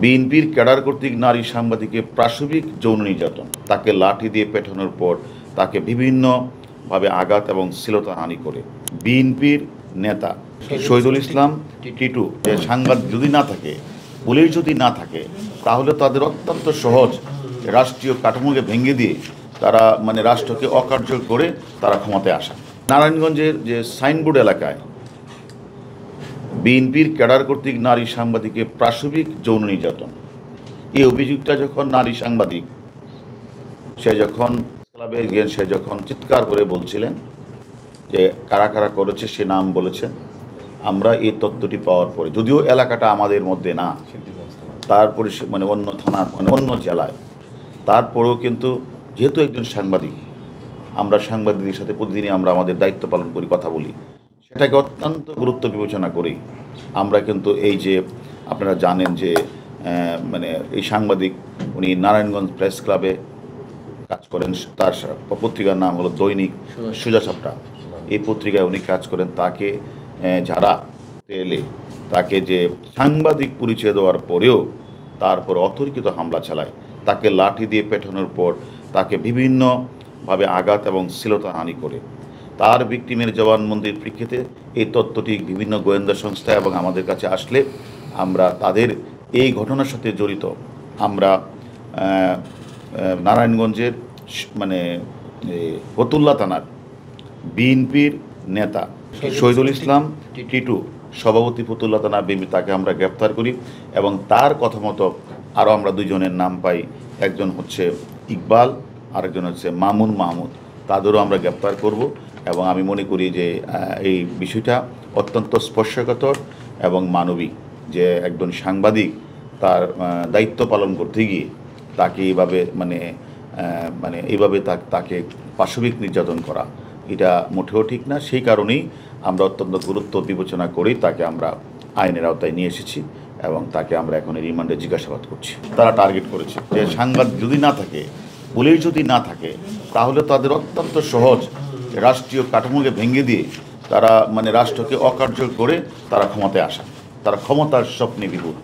বিএনপির ক্যাডার কর্তৃক নারী সাংবাদিককে পাশবিক যৌন নির্যাতন, তাকে লাঠি দিয়ে পেটানোর পর তাকে বিভিন্নভাবে আঘাত এবং শ্লীলতাহানি করে বিএনপির নেতা শহীদুল ইসলাম টিটু সাংবাদিক যদি না থাকে, পুলিশ যদি না থাকে, তাহলে তাদের অত্যন্ত সহজ রাষ্ট্রীয় কাঠামোকে ভেঙে দিয়ে তারা রাষ্ট্রকে অকার্যকর করে তারা ক্ষমতায় আসা। নারায়ণগঞ্জের যে সাইনবোর্ড এলাকায় বিএনপির ক্যাডার কর্তৃক নারী সাংবাদিককে পাশবিক যৌন নির্যাতন, এই অভিযোগটা যখন নারী সাংবাদিক সে যখন ক্লাবে গিয়ে সে যখন চিৎকার করে বলছিলেন যে কারা কারা করেছে, সে নাম বলেছেন। আমরা এই তথ্যটি পাওয়ার পরে, যদিও এলাকাটা আমাদের মধ্যে না, তারপরে অন্য থানা অন্য জেলায়, তারপরেও কিন্তু যেহেতু একজন সাংবাদিক, আমরা সাংবাদিকদের সাথে প্রতিদিনই আমরা আমাদের দায়িত্ব পালন করি, কথা বলি, সেটাকে অত্যন্ত গুরুত্ব বিবেচনা করি আমরা কিন্তু এই যে আপনারা জানেন যে এই সাংবাদিক উনি নারায়ণগঞ্জ প্রেস ক্লাবে কাজ করেন, তার পত্রিকার নাম হলো দৈনিক সোজা সাপটা। এই পত্রিকায় উনি কাজ করেন। তাকে যারা এলে তাকে যে সাংবাদিক পরিচয় দেওয়ার পরেও তারপর অতর্কিত হামলা চালায়, তাকে লাঠি দিয়ে পেটানোর পর তাকে বিভিন্নভাবে আঘাত এবং শ্লীলতাহানি করে তার ভিকটিমের জবানবন্দির প্রেক্ষিতে এই তথ্যটি বিভিন্ন গোয়েন্দা সংস্থা এবং আমাদের কাছে আসলে আমরা তাদের এই ঘটনার সাথে জড়িত আমরা নারায়ণগঞ্জের ফতুল্লা থানার বিএনপির নেতা শহীদুল ইসলাম টিটু সভাপতি ফতুল্লা থানা বিএনপি, তাকে আমরা গ্রেপ্তার করি এবং তার কথা মতো আরও আমরা দুজনের নাম পাই। একজন হচ্ছে ইকবাল, আরেকজন হচ্ছে মামুন মাহমুদ, তাদেরও আমরা গ্রেপ্তার করব। এবং আমি মনে করি যে এই বিষয়টা অত্যন্ত স্পর্শকাতর এবং মানবিক যে একজন সাংবাদিক তার দায়িত্ব পালন করতে গিয়ে তাকে এইভাবে এইভাবে তাকে পাশবিক নির্যাতন করা, এটা মোটেও ঠিক না। সেই কারণেই আমরা অত্যন্ত গুরুত্ব বিবেচনা করেই তাকে আমরা আইনের আওতায় নিয়ে এসেছি এবং তাকে আমরা এখন রিমান্ডে জিজ্ঞাসাবাদ করছি। তারা টার্গেট করেছে যে সাংবাদিক যদি না থাকে, পুলিশ যদি না থাকে, তাহলে তাদের অত্যন্ত সহজ রাষ্ট্রীয় কাঠামোকে ভেঙে দিয়ে তারা রাষ্ট্রকে অকার্যকর করে তারা ক্ষমতায় আসা, তারা ক্ষমতার স্বপ্নে বিভোর।